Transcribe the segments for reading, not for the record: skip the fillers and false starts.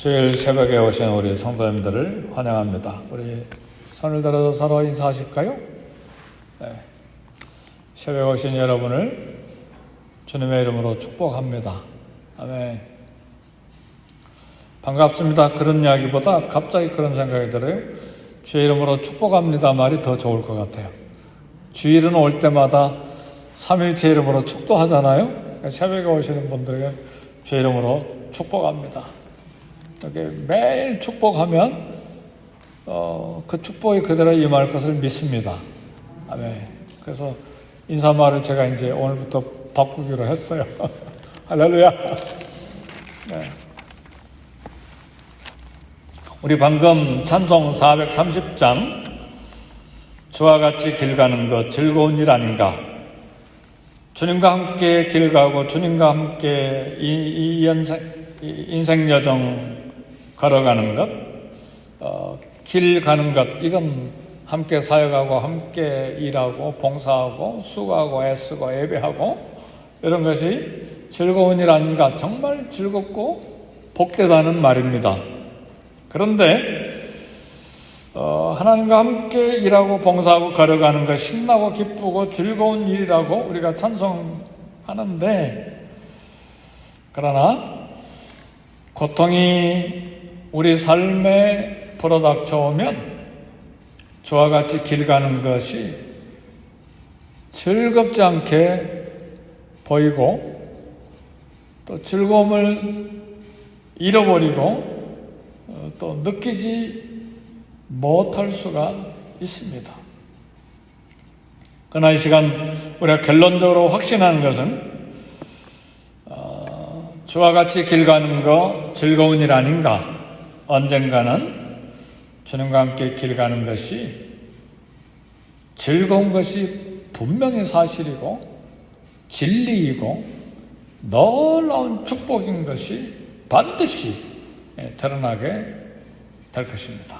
수요일 새벽에 오신 우리 성도님들을 환영합니다. 우리 손을 들어서 서로 인사하실까요? 네. 새벽에 오신 여러분을 주님의 이름으로 축복합니다. 아멘. 반갑습니다. 그런 이야기보다 갑자기 그런 생각이 들어요. 주의 이름으로 축복합니다 말이 더 좋을 것 같아요. 주일은 올 때마다 삼일체 이름으로 축도하잖아요. 그러니까 새벽에 오시는 분들에게 주의 이름으로 축복합니다. 이렇게 매일 축복하면 그 축복이 그대로 임할 것을 믿습니다. 아멘. 그래서 인사말을 제가 이제 오늘부터 바꾸기로 했어요. 할렐루야. 네. 우리 방금 찬송 430장 주와 같이 길 가는 것 즐거운 일 아닌가. 주님과 함께 길 가고 주님과 함께 이 인생 여정 걸어가는 것, 길 가는 것, 이건 함께 사역하고 함께 일하고 봉사하고 수고하고 애쓰고 예배하고 이런 것이 즐거운 일 아닌가. 정말 즐겁고 복되다는 말입니다. 그런데 하나님과 함께 일하고 봉사하고 걸어가는 것 신나고 기쁘고 즐거운 일이라고 우리가 찬송하는데, 그러나 고통이 우리 삶에 불어닥쳐오면 주와 같이 길 가는 것이 즐겁지 않게 보이고 또 즐거움을 잃어버리고 또 느끼지 못할 수가 있습니다. 그러나 이 시간 우리가 결론적으로 확신하는 것은 주와 같이 길 가는 거 즐거운 일 아닌가. 언젠가는 주님과 함께 길 가는 것이 즐거운 것이 분명히 사실이고 진리이고 놀라운 축복인 것이 반드시 드러나게 될 것입니다.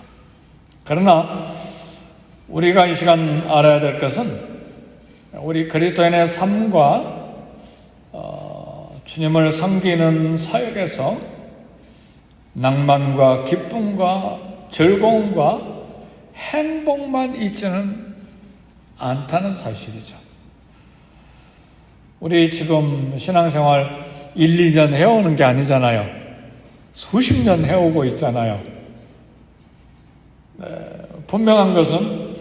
그러나 우리가 이 시간 알아야 될 것은 우리 그리스도인의 삶과 주님을 섬기는 사역에서 낭만과 기쁨과 즐거움과 행복만 있지는 않다는 사실이죠. 우리 지금 신앙생활 1, 2년 해오는 게 아니잖아요. 수십 년 해오고 있잖아요. 네, 분명한 것은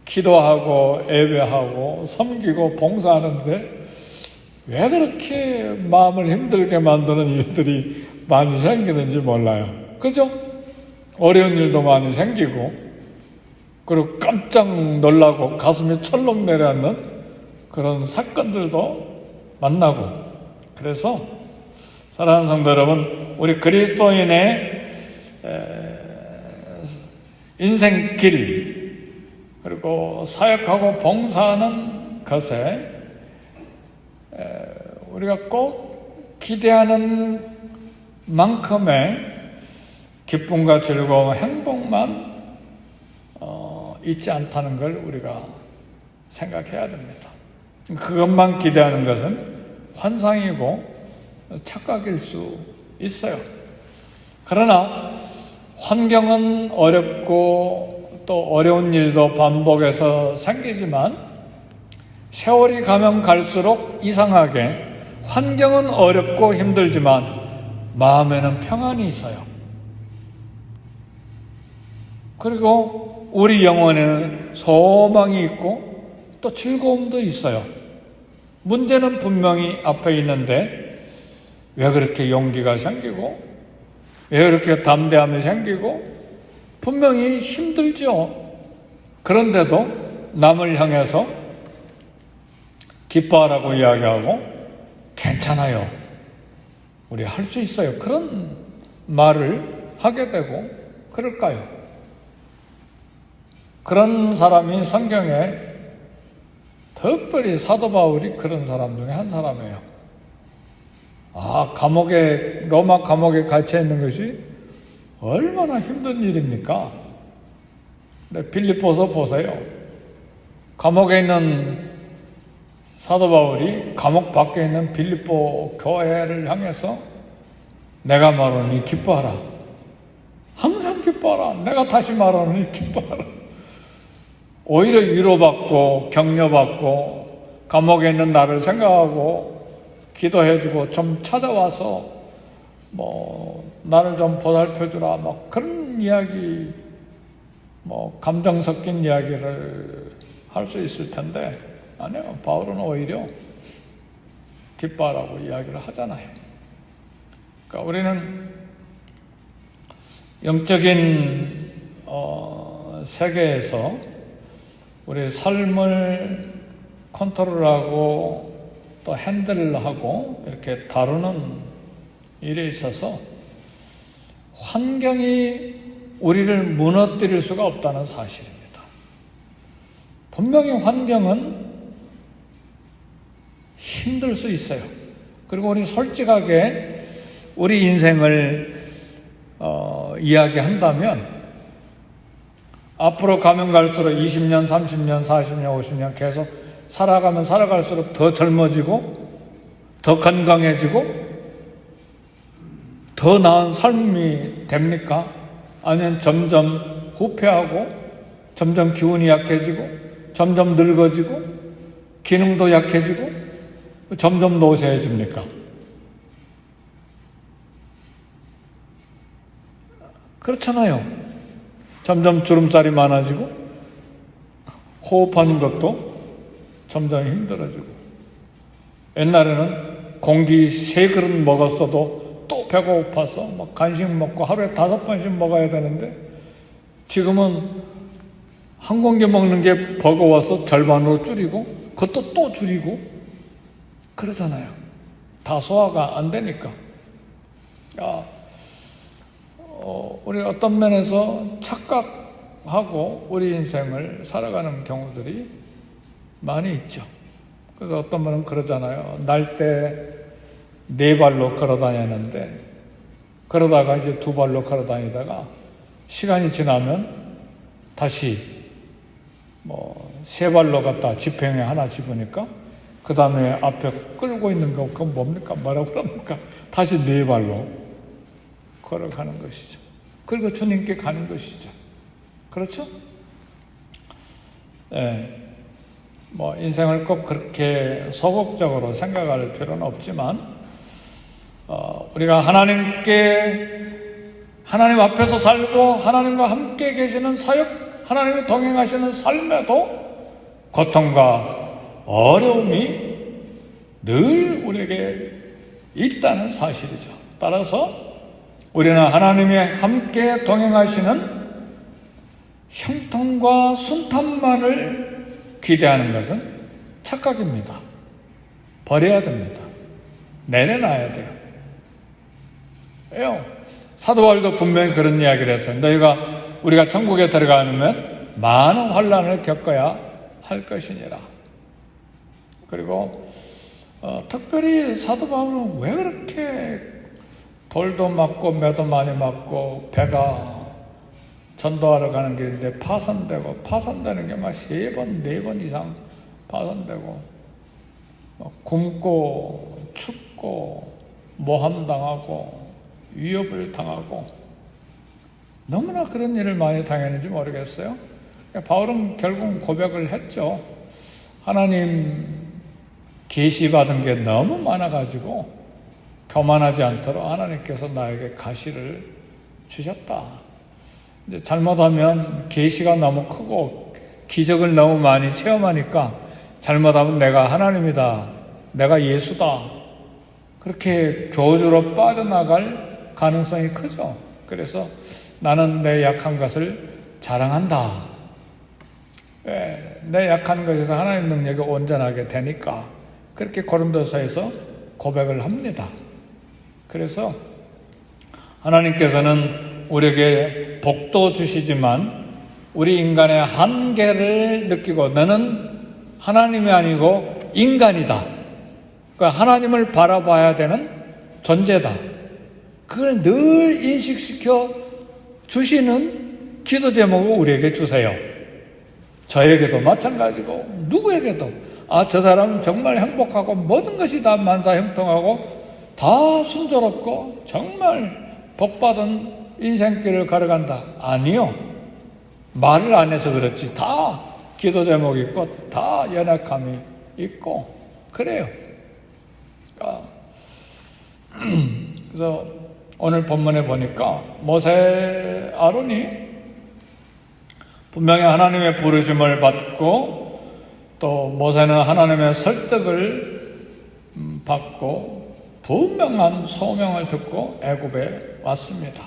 기도하고 예배하고 섬기고 봉사하는데 왜 그렇게 마음을 힘들게 만드는 일들이 많이 생기는지 몰라요. 그죠? 어려운 일도 많이 생기고 그리고 깜짝 놀라고 가슴이 철렁 내려앉는 그런 사건들도 만나고, 그래서 사랑하는 성도 여러분, 우리 그리스도인의 인생길 그리고 사역하고 봉사하는 것에 우리가 꼭 기대하는 만큼의 기쁨과 즐거움, 행복만 있지 않다는 걸 우리가 생각해야 됩니다. 그것만 기대하는 것은 환상이고 착각일 수 있어요. 그러나 환경은 어렵고 또 어려운 일도 반복해서 생기지만 세월이 가면 갈수록 이상하게 환경은 어렵고 힘들지만 마음에는 평안이 있어요. 그리고 우리 영혼에는 소망이 있고 또 즐거움도 있어요. 문제는 분명히 앞에 있는데 왜 그렇게 용기가 생기고 왜 그렇게 담대함이 생기고 분명히 힘들죠. 그런데도 남을 향해서 기뻐하라고 이야기하고 괜찮아요, 우리 할 수 있어요, 그런 말을 하게 되고 그럴까요? 그런 사람이 성경에 특별히 사도 바울이 그런 사람 중에 한 사람이에요. 로마 감옥에 갇혀 있는 것이 얼마나 힘든 일입니까? 근데 빌립보서 보세요. 감옥에 있는 사도 바울이 감옥 밖에 있는 빌립보 교회를 향해서 내가 말하니 기뻐하라. 항상 기뻐하라. 내가 다시 말하니 기뻐하라. 오히려 위로받고 격려받고 감옥에 있는 나를 생각하고 기도해주고 좀 찾아와서 나를 좀 보살펴주라 그런 이야기, 감정 섞인 이야기를 할 수 있을 텐데 아니요, 바울은 오히려 기뻐하라고 이야기를 하잖아요. 그러니까 우리는 영적인 세계에서 우리 삶을 컨트롤하고 또 핸들하고 이렇게 다루는 일에 있어서 환경이 우리를 무너뜨릴 수가 없다는 사실입니다. 분명히 환경은 힘들 수 있어요. 그리고 우리 솔직하게 우리 인생을 이야기한다면 앞으로 가면 갈수록 20년, 30년, 40년, 50년 계속 살아가면 살아갈수록 더 젊어지고 더 건강해지고 더 나은 삶이 됩니까? 아니면 점점 후퇴하고 점점 기운이 약해지고 점점 늙어지고 기능도 약해지고 점점 노쇠해집니까? 그렇잖아요. 점점 주름살이 많아지고 호흡하는 것도 점점 힘들어지고 옛날에는 공기 3그릇 먹었어도 또 배가 고파서 간식 먹고 하루에 5번씩 먹어야 되는데 지금은 한 공기 먹는 게 버거워서 절반으로 줄이고 그것도 또 줄이고 그러잖아요. 다 소화가 안 되니까. 우리 어떤 면에서 착각하고 우리 인생을 살아가는 경우들이 많이 있죠. 그래서 어떤 분은 그러잖아요. 날 때 4발로 걸어 다녔는데 그러다가 이제 2발로 걸어 다니다가 시간이 지나면 다시 3발로 갔다 지평에 하나 집으니까 그 다음에 앞에 끌고 있는 거 그건 뭡니까? 뭐라고 그럽니까? 다시 4발로 걸어가는 것이죠. 그리고 주님께 가는 것이죠. 그렇죠? 네. 인생을 꼭 그렇게 소극적으로 생각할 필요는 없지만 우리가 하나님 앞에서 살고 하나님과 함께 계시는 사역, 하나님이 동행하시는 삶에도 고통과 어려움이 늘 우리에게 있다는 사실이죠. 따라서 우리는 하나님이 함께 동행하시는 형통과 순탄만을 기대하는 것은 착각입니다. 버려야 됩니다. 내려놔야 돼요. 사도 바울도 분명히 그런 이야기를 했어요. 우리가 천국에 들어가면 많은 환난을 겪어야 할 것이니라. 그리고 특별히 사도 바울은 왜 그렇게 돌도 맞고 매도 많이 맞고 배가 전도하러 가는 길인데 파손되는 게 막 3번, 4번 이상 파손되고 굶고 춥고 모함당하고 위협을 당하고 너무나 그런 일을 많이 당했는지 모르겠어요. 바울은 결국 고백을 했죠. 하나님 계시받은 게 너무 많아가지고 교만하지 않도록 하나님께서 나에게 가시를 주셨다. 이제 잘못하면 계시가 너무 크고 기적을 너무 많이 체험하니까 잘못하면 내가 하나님이다, 내가 예수다, 그렇게 교주로 빠져나갈 가능성이 크죠. 그래서 나는 내 약한 것을 자랑한다. 내 약한 것에서 하나님 능력이 온전하게 되니까 그렇게 고린도서에서 고백을 합니다. 그래서 하나님께서는 우리에게 복도 주시지만 우리 인간의 한계를 느끼고 너는 하나님이 아니고 인간이다, 그러니까 하나님을 바라봐야 되는 존재다, 그걸 늘 인식시켜 주시는 기도 제목을 우리에게 주세요. 저에게도 마찬가지고 누구에게도 저 사람은 정말 행복하고 모든 것이 다 만사형통하고 다 다 순조롭고 정말 복받은 인생길을 걸어간다. 아니요. 말을 안 해서 그렇지. 다 기도 제목이 있고 다 연약함이 있고 그래요. 그래서 오늘 본문에 보니까 모세 아론이 분명히 하나님의 부르심을 받고 또 모세는 하나님의 설득을 받고 분명한 소명을 듣고 애굽에 왔습니다.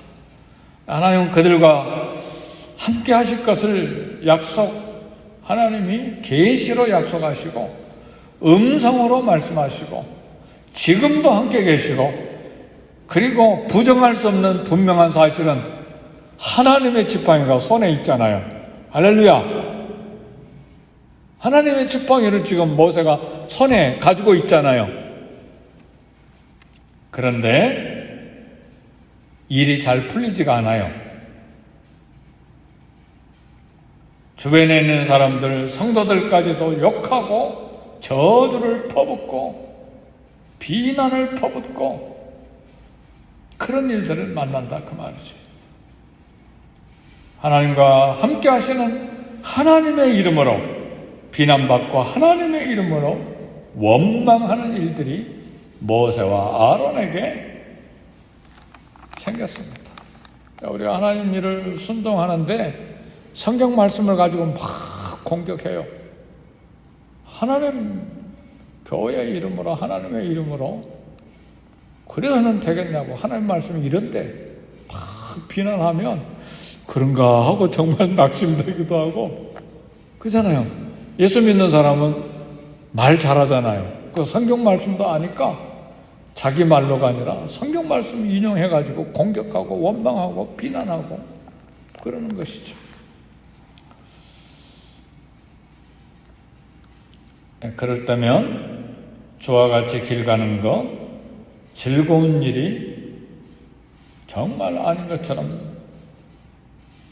하나님은 그들과 함께 하실 것을 하나님이 계시로 약속하시고 음성으로 말씀하시고 지금도 함께 계시고 그리고 부정할 수 없는 분명한 사실은 하나님의 지팡이가 손에 있잖아요. 할렐루야. 하나님의 지팡이를 지금 모세가 손에 가지고 있잖아요. 그런데 일이 잘 풀리지가 않아요. 주변에 있는 사람들, 성도들까지도 욕하고 저주를 퍼붓고 비난을 퍼붓고 그런 일들을 만난다 그 말이죠. 하나님과 함께 하시는 하나님의 이름으로 비난받고 하나님의 이름으로 원망하는 일들이 모세와 아론에게 생겼습니다. 우리가 하나님 일을 순종하는데 성경 말씀을 가지고 막 공격해요. 하나님 교회의 이름으로 하나님의 이름으로 그래서는 되겠냐고 하나님 말씀이 이런데 막 비난하면 그런가 하고 정말 낙심되기도 하고 그잖아요. 예수 믿는 사람은 말 잘하잖아요. 그 성경 말씀도 아니까 자기 말로가 아니라 성경 말씀 인용해가지고 공격하고 원망하고 비난하고 그러는 것이죠. 그럴 때면 주와 같이 길 가는 거 즐거운 일이 정말 아닌 것처럼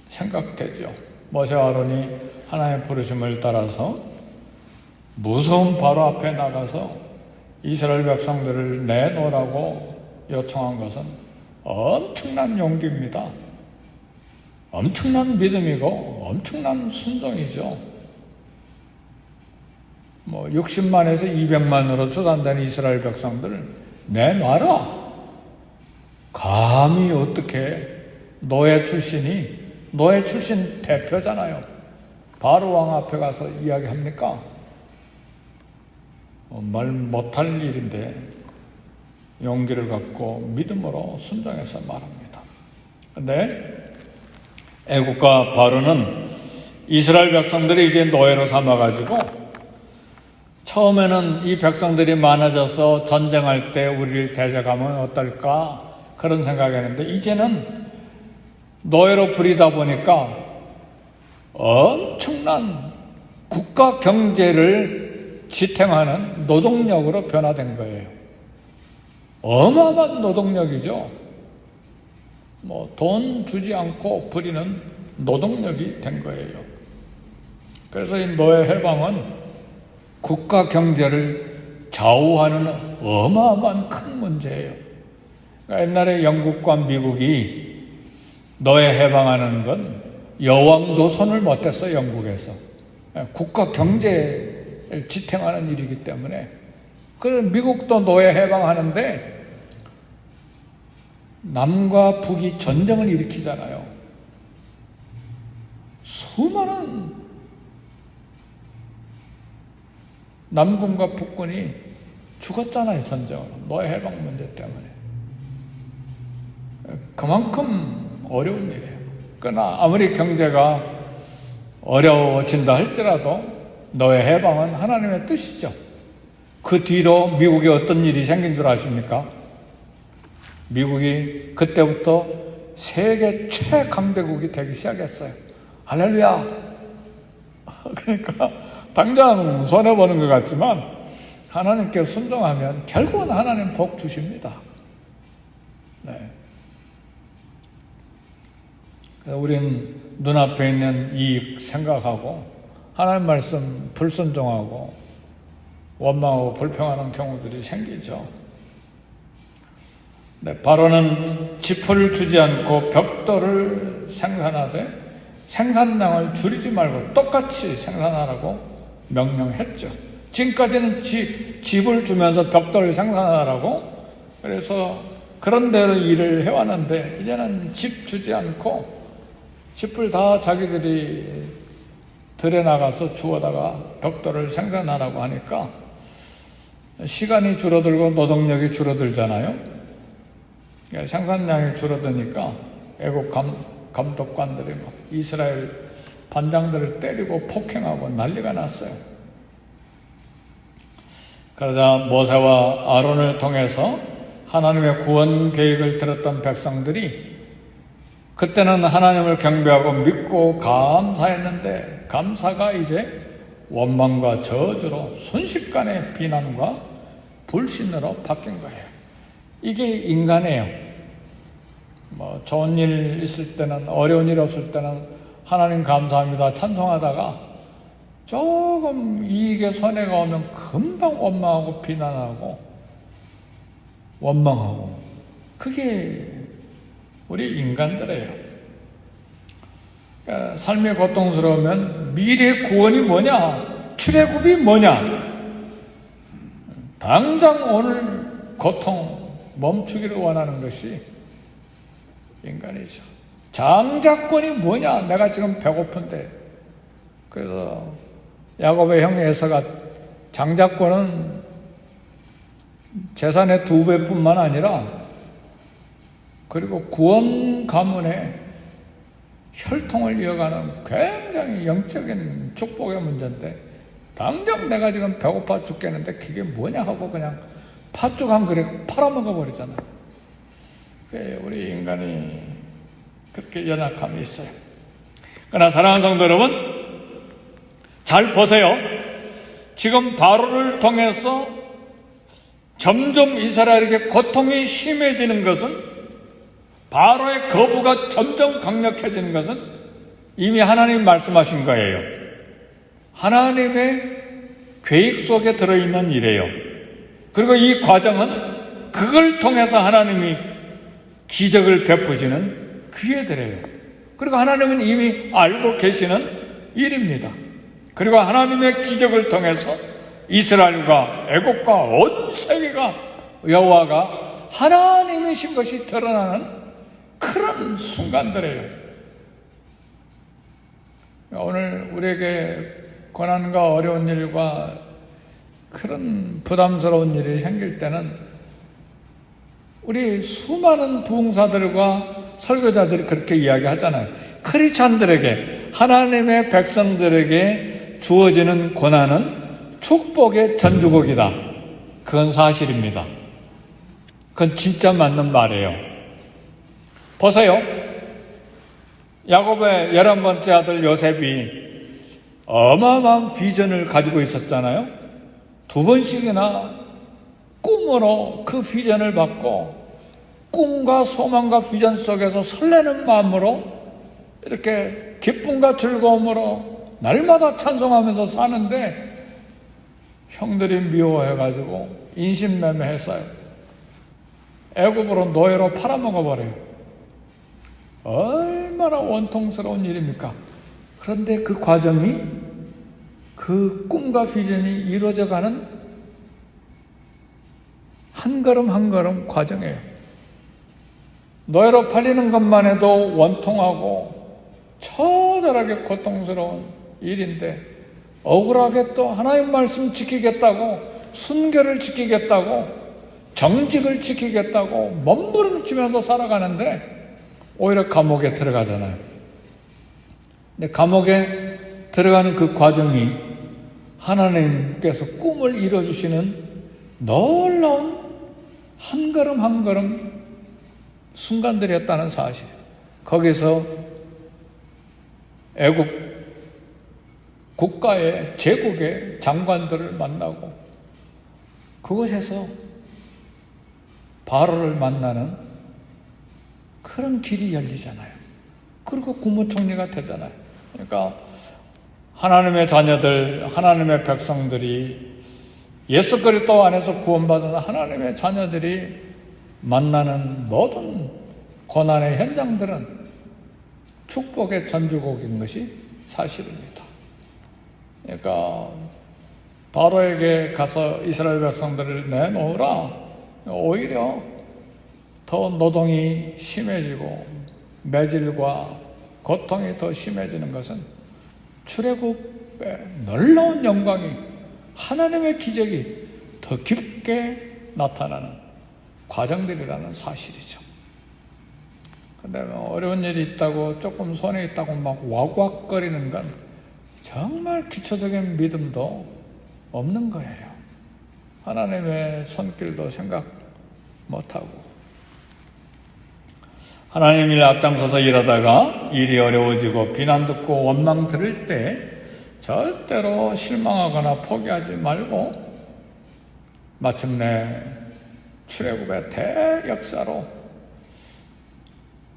생각되죠. 모세와 아론이 하나님의 부르심을 따라서 무서운 바로 앞에 나가서 이스라엘 백성들을 내놓으라고 요청한 것은 엄청난 용기입니다. 엄청난 믿음이고 엄청난 순종이죠. 60만에서 200만으로 추산된 이스라엘 백성들을 내놔라. 감히 어떻게 노예 출신 대표잖아요. 바로 왕 앞에 가서 이야기합니까? 말 못할 일인데 용기를 갖고 믿음으로 순종해서 말합니다. 그런데 애국과 바로는 이스라엘 백성들이 이제 노예로 삼아가지고 처음에는 이 백성들이 많아져서 전쟁할 때 우리를 대적하면 어떨까 그런 생각했는데 이제는 노예로 부리다 보니까 엄청난 국가 경제를 지탱하는 노동력으로 변화된 거예요. 어마어마한 노동력이죠. 돈 주지 않고 부리는 노동력이 된 거예요. 그래서 이 노예 해방은 국가 경제를 좌우하는 어마어마한 큰 문제예요. 그러니까 옛날에 영국과 미국이 노예 해방하는 건 여왕도 손을 못 댔어요. 영국에서. 국가 경제를 지탱하는 일이기 때문에. 그래서 미국도 노예 해방하는데 남과 북이 전쟁을 일으키잖아요. 수많은 남군과 북군이 죽었잖아요. 전쟁으로. 노예 해방 문제 때문에. 그만큼 어려운 일이에요. 그러나 아무리 경제가 어려워진다 할지라도 노예 해방은 하나님의 뜻이죠. 그 뒤로 미국에 어떤 일이 생긴 줄 아십니까? 미국이 그때부터 세계 최강대국이 되기 시작했어요. 할렐루야! 그러니까 당장 손해보는 것 같지만 하나님께 순종하면 결국은 하나님 복 주십니다. 네. 우린 눈앞에 있는 이익 생각하고 하나님 말씀 불순종하고 원망하고 불평하는 경우들이 생기죠. 바로는 짚을 주지 않고 벽돌을 생산하되 생산량을 줄이지 말고 똑같이 생산하라고 명령했죠. 지금까지는 집을 주면서 벽돌을 생산하라고, 그래서 그런 대로 일을 해왔는데 이제는 집 주지 않고 짚을 다 자기들이 들에 나가서 주워다가 벽돌을 생산하라고 하니까 시간이 줄어들고 노동력이 줄어들잖아요. 생산량이 줄어드니까 애국 감독관들이 막 이스라엘 반장들을 때리고 폭행하고 난리가 났어요. 그러자 모세와 아론을 통해서 하나님의 구원 계획을 들었던 백성들이 그때는 하나님을 경배하고 믿고 감사했는데 감사가 이제 원망과 저주로 순식간에 비난과 불신으로 바뀐 거예요. 이게 인간이에요. 좋은 일 있을 때는, 어려운 일 없을 때는 하나님 감사합니다 찬송하다가 조금 이익에 손해가 오면 금방 원망하고 비난하고 원망하고, 그게 우리 인간들이에요. 그러니까 삶이 고통스러우면 미래 구원이 뭐냐, 출애굽이 뭐냐, 당장 오늘 고통 멈추기를 원하는 것이 인간이죠. 장자권이 뭐냐, 내가 지금 배고픈데. 그래서 야곱의 형 에서가 장자권은 재산의 2배뿐만 아니라 그리고 구원 가문의 혈통을 이어가는 굉장히 영적인 축복의 문제인데, 당장 내가 지금 배고파 죽겠는데 그게 뭐냐 하고 그냥 팥죽 한 그릇 팔아먹어 버리잖아요. 우리 인간이 그렇게 연약함이 있어요. 그러나 사랑하는 성도 여러분, 잘 보세요. 지금 바로를 통해서 점점 이스라엘에게 고통이 심해지는 것은, 바로의 거부가 점점 강력해지는 것은 이미 하나님 말씀하신 거예요. 하나님의 계획 속에 들어있는 일이에요. 그리고 이 과정은 그걸 통해서 하나님이 기적을 베푸시는 기회들이에요. 그리고 하나님은 이미 알고 계시는 일입니다. 그리고 하나님의 기적을 통해서 이스라엘과 애국과 온 세계가 여호와가 하나님이신 것이 드러나는 그런 순간들이에요. 오늘 우리에게 고난과 어려운 일과 그런 부담스러운 일이 생길 때는 우리 수많은 부흥사들과 설교자들이 그렇게 이야기하잖아요. 크리스찬들에게, 하나님의 백성들에게 주어지는 고난은 축복의 전주곡이다. 그건 사실입니다. 그건 진짜 맞는 말이에요. 보세요. 야곱의 11번째 아들 요셉이 어마어마한 비전을 가지고 있었잖아요. 2번씩이나 꿈으로 그 비전을 받고 꿈과 소망과 비전 속에서 설레는 마음으로 이렇게 기쁨과 즐거움으로 날마다 찬송하면서 사는데 형들이 미워해가지고 인신매매해서요. 애굽으로 노예로 팔아먹어버려요. 얼마나 원통스러운 일입니까? 그런데 그 과정이, 그 꿈과 비전이 이루어져가는 한 걸음 한 걸음 과정이에요. 노예로 팔리는 것만 해도 원통하고 처절하게 고통스러운 일인데, 억울하게 또 하나님 말씀 지키겠다고, 순결을 지키겠다고, 정직을 지키겠다고 몸부림치면서 살아가는데 오히려 감옥에 들어가잖아요. 근데 감옥에 들어가는 그 과정이 하나님께서 꿈을 이루어주시는 놀라운 한 걸음 한 걸음 순간들이었다는 사실. 거기서 애국 국가의 제국의 장관들을 만나고 그곳에서 바로를 만나는 그런 길이 열리잖아요. 그리고 국무총리가 되잖아요. 그러니까 하나님의 자녀들, 하나님의 백성들이 예수 그리스도 안에서 구원받은 하나님의 자녀들이 만나는 모든 고난의 현장들은 축복의 전주곡인 것이 사실입니다. 그러니까 바로에게 가서 이스라엘 백성들을 내놓으라, 오히려 더 노동이 심해지고 매질과 고통이 더 심해지는 것은 출애굽의 놀라운 영광이, 하나님의 기적이 더 깊게 나타나는 과정들이라는 사실이죠. 근데 어려운 일이 있다고, 조금 손해 있다고 막 와구와거리는 건 정말 기초적인 믿음도 없는 거예요. 하나님의 손길도 생각 못하고, 하나님 일 앞장서서 일하다가 일이 어려워지고 비난 듣고 원망 들을 때 절대로 실망하거나 포기하지 말고 마침내 출애굽의 대역사로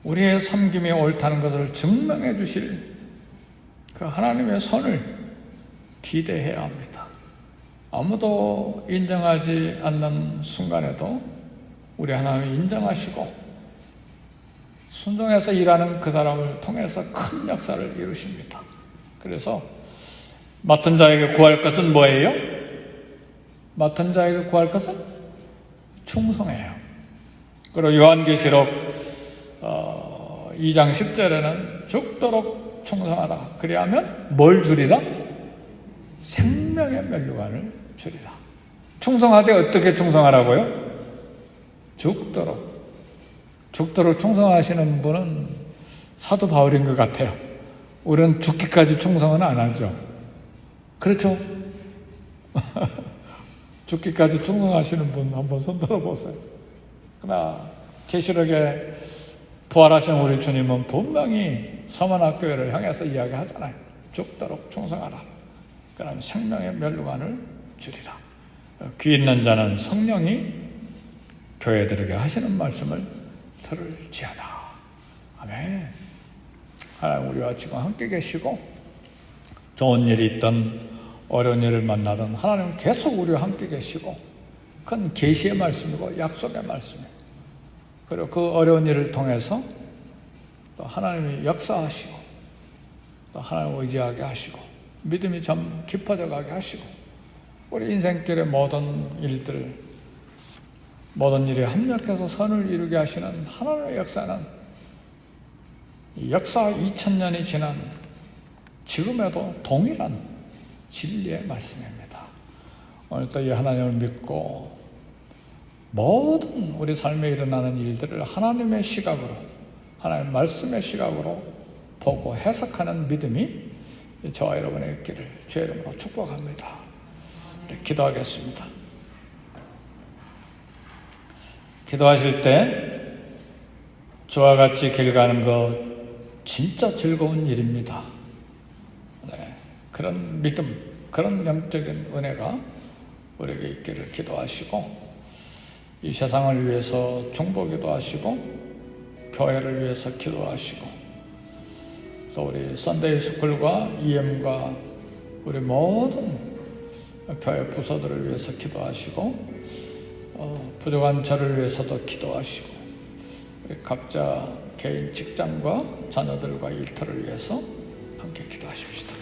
우리의 섬김이 옳다는 것을 증명해 주실 그 하나님의 손을 기대해야 합니다. 아무도 인정하지 않는 순간에도 우리 하나님이 인정하시고 순종해서 일하는 그 사람을 통해서 큰 역사를 이루십니다. 그래서 맡은 자에게 구할 것은 뭐예요? 맡은 자에게 구할 것은 충성해요. 그리고 요한계시록 2장 10절에는 죽도록 충성하라. 그리하면 뭘 주리라? 생명의 면류관을 주리라. 충성하되 어떻게 충성하라고요? 죽도록 충성하시는 분은 사도 바울인 것 같아요. 우리는 죽기까지 충성은 안 하죠. 그렇죠? 죽기까지 충성하시는 분 한번 손 들어보세요. 그러나 계시록에 부활하신 우리 주님은 분명히 서만학교회를 향해서 이야기하잖아요. 죽도록 충성하라. 그러면 생명의 면류관을 주리라. 귀 있는 자는 성령이 교회들에게 하시는 말씀을 들을지어다. 아멘. 하나님 우리와 지금 함께 계시고, 좋은 일이 있든 어려운 일을 만나든 하나님은 계속 우리와 함께 계시고, 그건 계시의 말씀이고 약속의 말씀이에요. 그리고 그 어려운 일을 통해서 또 하나님이 역사하시고, 또 하나님을 의지하게 하시고, 믿음이 좀 깊어져 가게 하시고, 우리 인생길의 모든 일에 합력해서 선을 이루게 하시는 하나님의 역사는 역사 2000년이 지난 지금에도 동일한 진리의 말씀입니다. 오늘도 이 하나님을 믿고 모든 우리 삶에 일어나는 일들을 하나님의 시각으로, 하나님의 말씀의 시각으로 보고 해석하는 믿음이 저와 여러분의 있기를 주의 이름으로 축복합니다. 기도하겠습니다. 기도하실 때 저와 같이 길 가는 것 진짜 즐거운 일입니다. 네, 그런 믿음, 그런 영적인 은혜가 우리에게 있기를 기도하시고, 이 세상을 위해서 중보기도 하시고 교회를 위해서 기도하시고, 또 우리 썬데이 스쿨과 EM과 우리 모든 교회 부서들을 위해서 기도하시고, 부족한 저를 위해서도 기도하시고, 각자 개인 직장과 자녀들과 일터를 위해서 함께 기도하십시다.